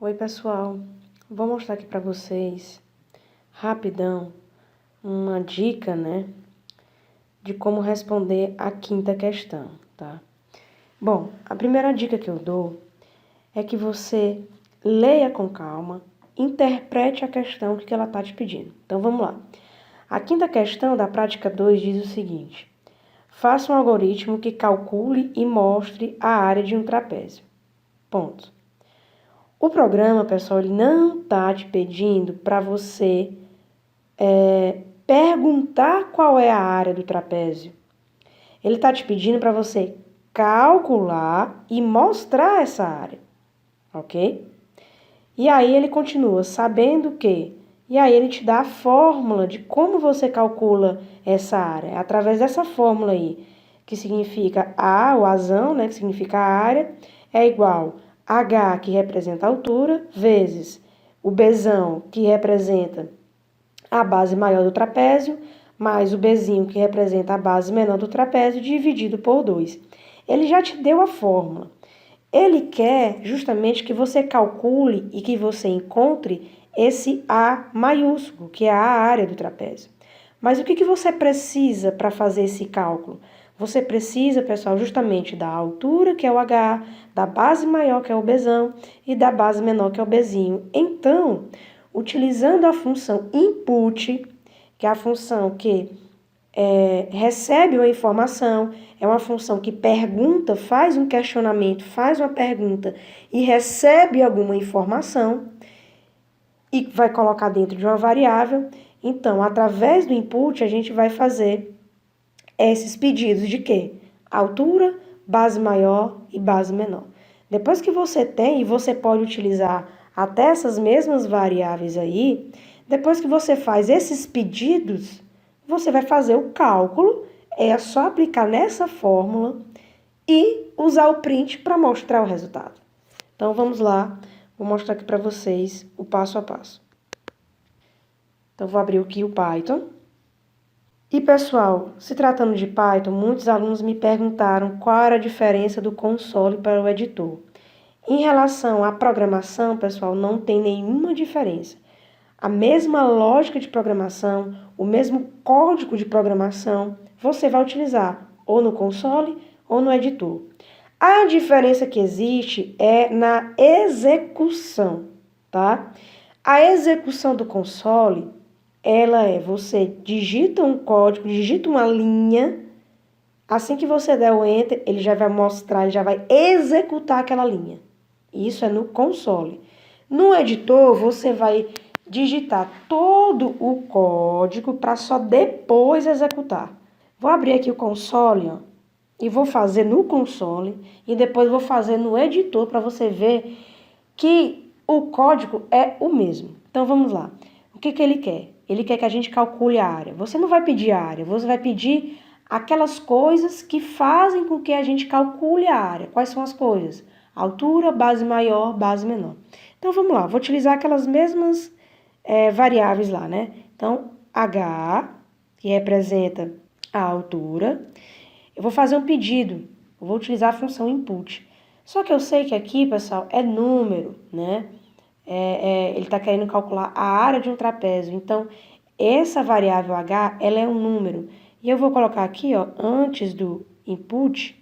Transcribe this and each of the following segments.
Oi, pessoal. Vou mostrar aqui para vocês, rapidão, uma dica, de como responder a quinta questão, tá? Bom, a primeira dica que eu dou é que você leia com calma, interprete a questão, o que ela está te pedindo. Então, vamos lá. A quinta questão da prática 2 diz o seguinte: faça um algoritmo que calcule e mostre a área de um trapézio. Ponto. O programa, pessoal, ele não está te pedindo para você perguntar qual é a área do trapézio. Ele está te pedindo para você calcular e mostrar essa área, ok? E aí ele continua, sabendo que... E aí ele te dá a fórmula de como você calcula essa área. É através dessa fórmula aí, que significa A, o Azão, que significa a área, é igual H, que representa a altura, vezes o Bzão, que representa a base maior do trapézio, mais o Bzinho, que representa a base menor do trapézio, dividido por 2. Ele já te deu a fórmula. Ele quer justamente que você calcule e que você encontre esse A maiúsculo, que é a área do trapézio. Mas o que você precisa para fazer esse cálculo? Você precisa, pessoal, justamente da altura, que é o H, da base maior, que é o Bzão, e da base menor, que é o Bzinho. Então, utilizando a função input, que é a função que recebe uma informação, é uma função que pergunta, faz um questionamento, faz uma pergunta e recebe alguma informação e vai colocar dentro de uma variável. Então, através do input, a gente vai fazer esses pedidos de quê? Altura, base maior e base menor. Depois que você tem, e você pode utilizar até essas mesmas variáveis aí, depois que você faz esses pedidos, você vai fazer o cálculo, é só aplicar nessa fórmula e usar o print para mostrar o resultado. Então, vamos lá, vou mostrar aqui para vocês o passo a passo. Então, vou abrir aqui o Python. E, pessoal, se tratando de Python, muitos alunos me perguntaram qual era a diferença do console para o editor. Em relação à programação, pessoal, não tem nenhuma diferença. A mesma lógica de programação, o mesmo código de programação, você vai utilizar ou no console ou no editor. A diferença que existe é na execução, tá? A execução do console, ela você digita um código, digita uma linha, assim que você der o Enter, ele já vai mostrar, ele já vai executar aquela linha. Isso é no console. No editor, você vai digitar todo o código para só depois executar. Vou abrir aqui o console, ó, e vou fazer no console e depois vou fazer no editor para você ver que o código é o mesmo. Então, vamos lá. O que ele quer? Ele quer que a gente calcule a área. Você não vai pedir a área, você vai pedir aquelas coisas que fazem com que a gente calcule a área. Quais são as coisas? Altura, base maior, base menor. Então, vamos lá. Vou utilizar aquelas mesmas variáveis lá, Então, H, que representa a altura. Eu vou fazer um pedido. Eu vou utilizar a função input. Só que eu sei que aqui, pessoal, é número, ele está querendo calcular a área de um trapézio. Então, essa variável H, ela é um número. E eu vou colocar aqui, ó, antes do input,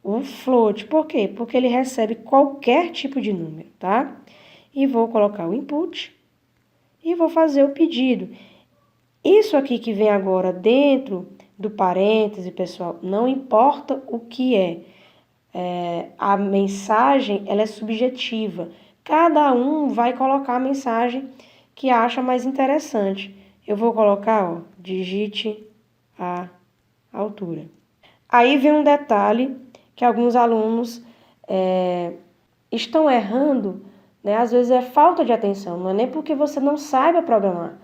o float. Por quê? Porque ele recebe qualquer tipo de número, tá? E vou colocar o input e vou fazer o pedido. Isso aqui que vem agora dentro do parêntese, pessoal, não importa o que a mensagem, ela é subjetiva. Cada um vai colocar a mensagem que acha mais interessante. Eu vou colocar, ó, digite a altura. Aí vem um detalhe que alguns alunos estão errando, Às vezes é falta de atenção, não é nem porque você não saiba programar.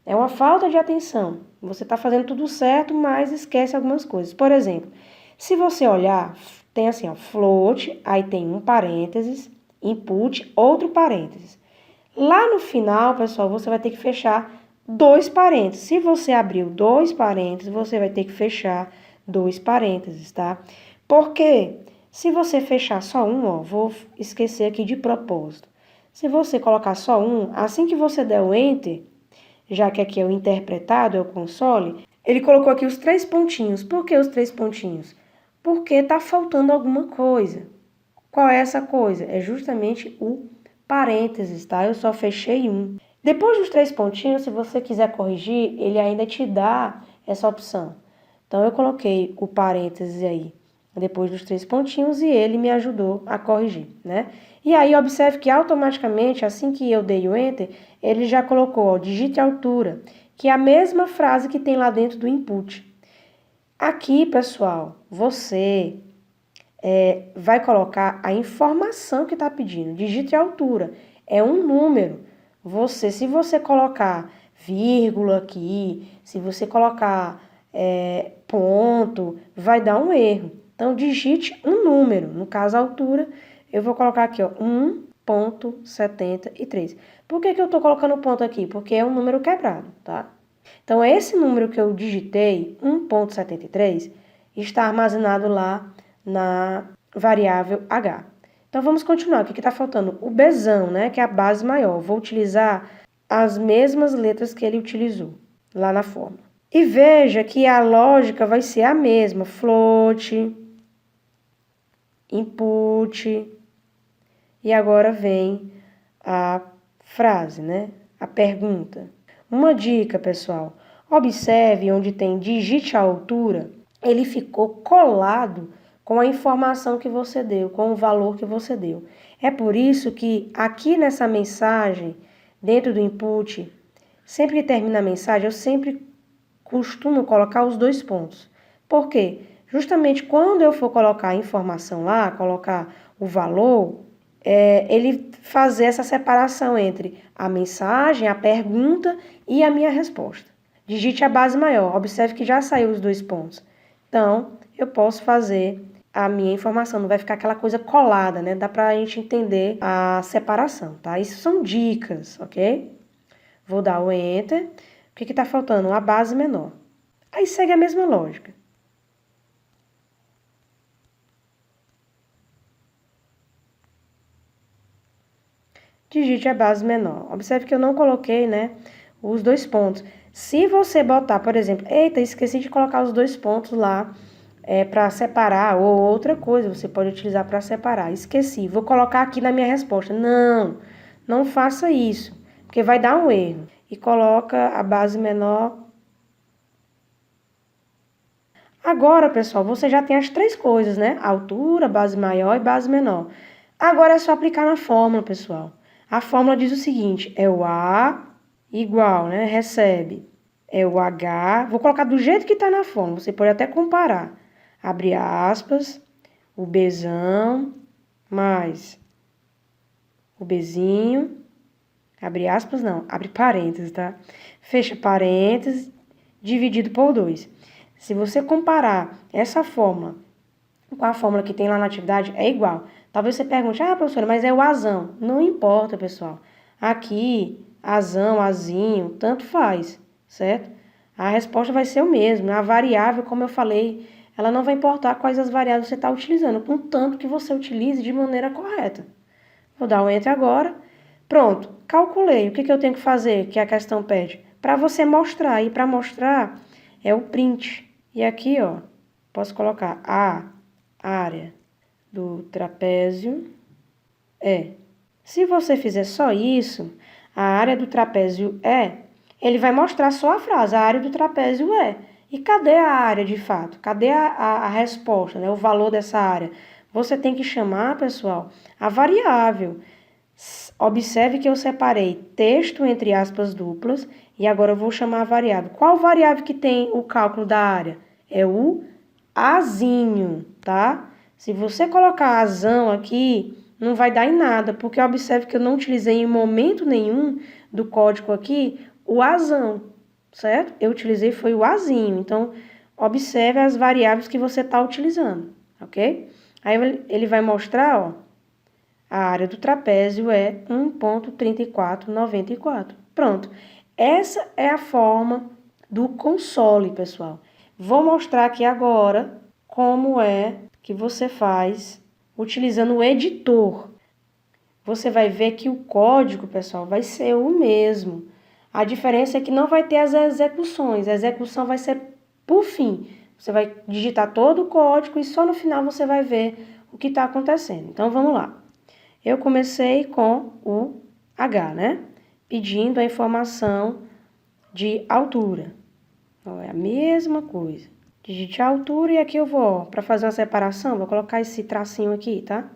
É uma falta de atenção. Você está fazendo tudo certo, mas esquece algumas coisas. Por exemplo, se você olhar, tem assim, ó, float, aí tem um parênteses, input, outro parênteses. Lá no final, pessoal, você vai ter que fechar dois parênteses. Se você abriu dois parênteses, você vai ter que fechar dois parênteses, tá? Porque se você fechar só um, ó, vou esquecer aqui de propósito. Se você colocar só um, assim que você der o Enter, já que aqui é o interpretado, é o console, ele colocou aqui os 3 pontinhos. Por que os 3 pontinhos? Porque está faltando alguma coisa. Qual é essa coisa? É justamente o parênteses, tá? Eu só fechei um. Depois dos 3 pontinhos, se você quiser corrigir, ele ainda te dá essa opção. Então, eu coloquei o parênteses aí depois dos 3 pontinhos e ele me ajudou a corrigir, né? E aí, observe que automaticamente, assim que eu dei o Enter, ele já colocou, ó, digite a altura, que é a mesma frase que tem lá dentro do input. Aqui, pessoal, você vai colocar a informação que está pedindo. Digite a altura. É um número. Se você colocar vírgula aqui, se você colocar ponto, vai dar um erro. Então, digite um número. No caso, a altura, eu vou colocar aqui, ó, 1,73. Por que eu estou colocando ponto aqui? Porque é um número quebrado, tá? Então, esse número que eu digitei, 1,73, está armazenado lá na variável H. Então, vamos continuar. O que está faltando? O Bzão, né, que é a base maior. Vou utilizar as mesmas letras que ele utilizou lá na fórmula. E veja que a lógica vai ser a mesma. Float, input, e agora vem a frase, né? A pergunta. Uma dica, pessoal. Observe onde tem digite a altura, ele ficou colado com a informação que você deu, com o valor que você deu. É por isso que aqui nessa mensagem, dentro do input, sempre que termina a mensagem, eu sempre costumo colocar os 2 pontos. Por quê? Justamente quando eu for colocar a informação lá, colocar o valor, ele fazer essa separação entre a mensagem, a pergunta e a minha resposta. Digite a base maior. Observe que já saiu os 2 pontos. Então, eu posso fazer a minha informação, não vai ficar aquela coisa colada, né? Dá pra gente entender a separação, tá? Isso são dicas, ok? Vou dar o Enter. O que está faltando? A base menor. Aí segue a mesma lógica. Digite a base menor. Observe que eu não coloquei, né, os 2 pontos. Se você botar, por exemplo, eita, esqueci de colocar os 2 pontos lá para separar, ou outra coisa, você pode utilizar para separar. Esqueci, vou colocar aqui na minha resposta. Não, não faça isso, porque vai dar um erro. E coloca a base menor. Agora, pessoal, você já tem as 3 coisas, né? Altura, base maior e base menor. Agora é só aplicar na fórmula, pessoal. A fórmula diz o seguinte, é o A igual, né? Recebe. É o H, vou colocar do jeito que está na fórmula, você pode até comparar. Abre aspas, o Bzão, mais o Bzinho, abre aspas não, abre parênteses, tá? Fecha parênteses, dividido por 2. Se você comparar essa fórmula com a fórmula que tem lá na atividade, é igual. Talvez você pergunte, professora, mas é o azão. Não importa, pessoal. Aqui, azão, azinho, tanto faz, certo? A resposta vai ser o mesmo. A variável, como eu falei, ela não vai importar quais as variáveis você está utilizando, contanto que você utilize de maneira correta. Vou dar um Enter agora. Pronto, calculei. O que eu tenho que fazer, que a questão pede? Para você mostrar. E para mostrar, é o print. E aqui, ó, posso colocar a área do trapézio é. Se você fizer só isso, a área do trapézio ele vai mostrar só a frase, a área do trapézio é. E cadê a área de fato? Cadê a resposta, né? O valor dessa área? Você tem que chamar, pessoal, a variável. Observe que eu separei texto entre aspas duplas e agora eu vou chamar a variável. Qual variável que tem o cálculo da área? É o azinho, tá? Se você colocar azão aqui, não vai dar em nada, porque observe que eu não utilizei em momento nenhum do código aqui o azão, certo? Eu utilizei foi o azinho, então observe as variáveis que você está utilizando, ok? Aí ele vai mostrar, ó, a área do trapézio é 1,3494. Pronto, essa é a forma do console, pessoal. Vou mostrar aqui agora como é que você faz utilizando o editor. você vai ver que o código, pessoal, vai ser o mesmo. A diferença é que não vai ter as execuções. A execução vai ser por fim. Você vai digitar todo o código e só no final você vai ver o que está acontecendo. Então, vamos lá. Eu comecei com o H, né? Pedindo a informação de altura. Então, é a mesma coisa. Digite a altura e aqui eu vou, para fazer uma separação, vou colocar esse tracinho aqui, tá?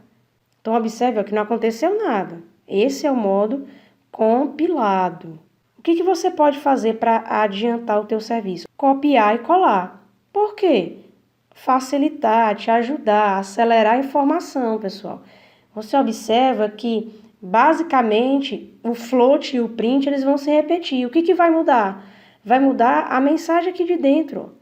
Então, observe ó, que não aconteceu nada. Esse é o modo compilado. O que você pode fazer para adiantar o teu serviço? Copiar e colar. Por quê? Facilitar, te ajudar, acelerar a informação, pessoal. Você observa que, basicamente, o float e o print eles vão se repetir. O que vai mudar? Vai mudar a mensagem aqui de dentro.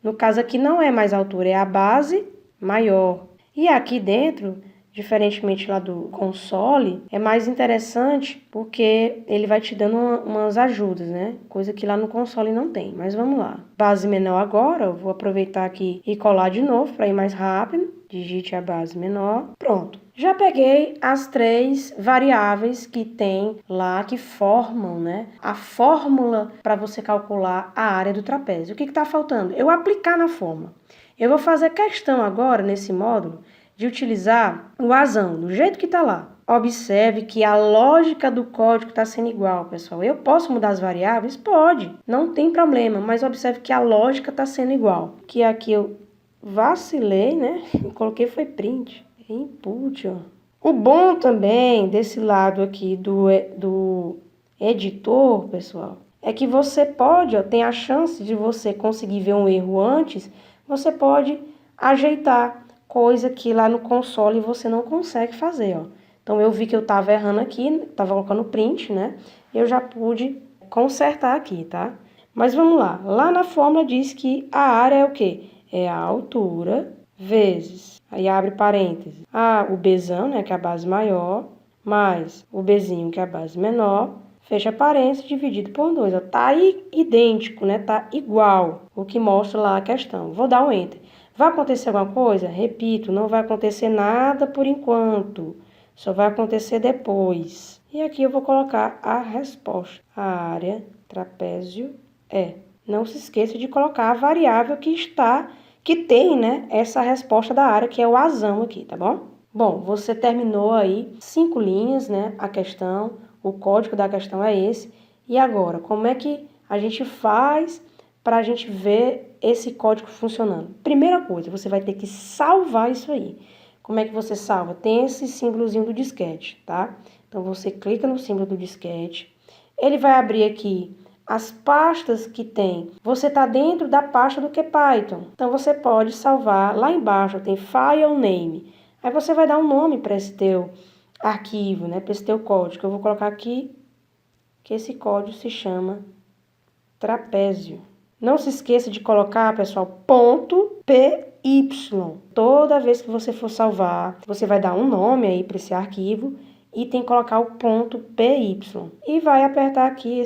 No caso aqui não é mais altura, é a base maior. E aqui dentro, diferentemente lá do console, é mais interessante porque ele vai te dando umas ajudas, né? Coisa que lá no console não tem, mas vamos lá. Base menor agora, eu vou aproveitar aqui e colar de novo para ir mais rápido. Digite a base menor. Pronto. Já peguei as 3 variáveis que tem lá, que formam, né, a fórmula para você calcular a área do trapézio. O que está faltando? Eu aplicar na forma. Eu vou fazer questão agora, nesse módulo, de utilizar o asão, do jeito que está lá. Observe que a lógica do código está sendo igual, pessoal. Eu posso mudar as variáveis? Pode, não tem problema, mas observe que a lógica está sendo igual. Que aqui eu vacilei, né? Coloquei foi print, input, ó. O bom também desse lado aqui do editor, pessoal, é que você pode, ó, tem a chance de você conseguir ver um erro antes, você pode ajeitar, coisa que lá no console você não consegue fazer, ó. Então, eu vi que eu estava errando aqui, estava colocando print, né? Eu já pude consertar aqui, tá? Mas vamos lá. Lá na fórmula diz que a área é o quê? É a altura vezes, aí abre parênteses, o Bzão, né, que é a base maior, mais o Bzinho, que é a base menor, fecha parênteses, dividido por 2. Ó, tá idêntico, né? Tá igual o que mostra lá a questão. Vou dar um Enter. Vai acontecer alguma coisa? Repito, não vai acontecer nada por enquanto. Só vai acontecer depois. E aqui eu vou colocar a resposta. A área trapézio é. Não se esqueça de colocar a variável que tem, né, essa resposta da área, que é o asão aqui, tá bom? Bom, você terminou aí 5 linhas, né, a questão, o código da questão é esse. E agora, como é que a gente faz para a gente ver esse código funcionando? Primeira coisa, você vai ter que salvar isso aí. Como é que você salva? Tem esse símbolozinho do disquete, tá? Então, você clica no símbolo do disquete, ele vai abrir aqui as pastas que tem. Você está dentro da pasta do QPython, então você pode salvar, lá embaixo tem File Name. Aí você vai dar um nome para esse teu arquivo, né, para esse teu código. Eu vou colocar aqui que esse código se chama trapézio. Não se esqueça de colocar, pessoal, .py. Toda vez que você for salvar, você vai dar um nome aí para esse arquivo e tem que colocar o .py. E vai apertar aqui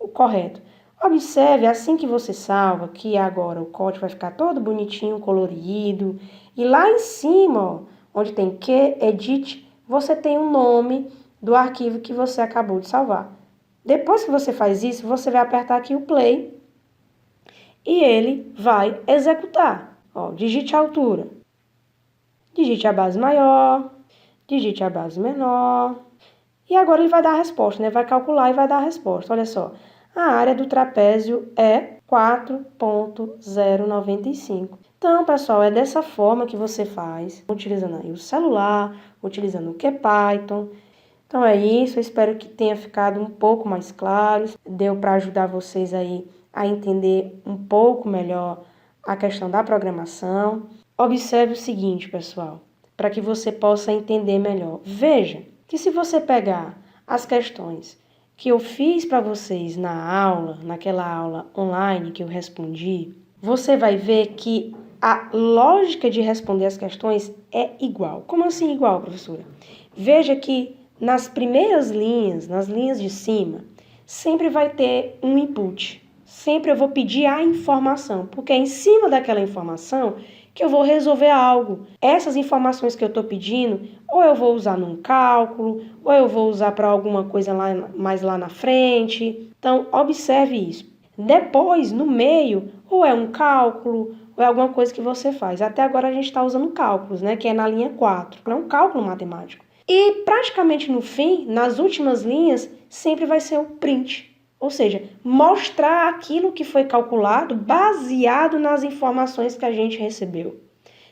o correto. Observe, assim que você salva, que agora o código vai ficar todo bonitinho, colorido. E lá em cima, ó, onde tem QEdit, você tem o nome do arquivo que você acabou de salvar. Depois que você faz isso, você vai apertar aqui o play e ele vai executar. Ó, digite a altura, digite a base maior, digite a base menor. E agora ele vai dar a resposta, né? Vai calcular e vai dar a resposta. Olha só, a área do trapézio é 4,095. Então, pessoal, é dessa forma que você faz, utilizando aí o celular, utilizando o QPython. Então é isso, eu espero que tenha ficado um pouco mais claro, deu para ajudar vocês aí a entender um pouco melhor a questão da programação. Observe o seguinte, pessoal, para que você possa entender melhor. Veja que se você pegar as questões que eu fiz para vocês naquela aula online que eu respondi, você vai ver que a lógica de responder as questões é igual. Como assim igual, professora? Veja que nas primeiras linhas, nas linhas de cima, sempre vai ter um input. Sempre eu vou pedir a informação, porque é em cima daquela informação que eu vou resolver algo. Essas informações que eu estou pedindo, ou eu vou usar num cálculo, ou eu vou usar para alguma coisa mais lá na frente. Então, observe isso. Depois, no meio, ou é um cálculo, ou é alguma coisa que você faz. Até agora a gente está usando cálculos, né? Que é na linha 4. É um cálculo matemático. E praticamente no fim, nas últimas linhas, sempre vai ser o print. Ou seja, mostrar aquilo que foi calculado baseado nas informações que a gente recebeu.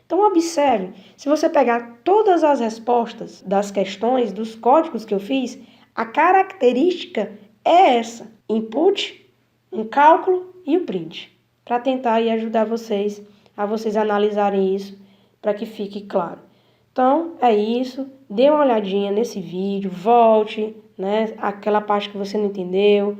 Então, observe, se você pegar todas as respostas das questões, dos códigos que eu fiz, a característica é essa: input, um cálculo e o print, para tentar aí ajudar vocês a vocês analisarem isso, para que fique claro. Então, é isso. Dê uma olhadinha nesse vídeo, volte, né, aquela parte que você não entendeu.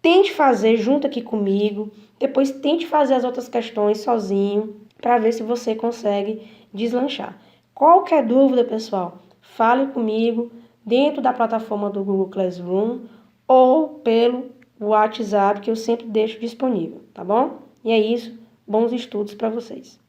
Tente fazer junto aqui comigo, depois tente fazer as outras questões sozinho, para ver se você consegue deslanchar. Qualquer dúvida, pessoal, fale comigo dentro da plataforma do Google Classroom ou pelo WhatsApp, que eu sempre deixo disponível, tá bom? E é isso, bons estudos para vocês.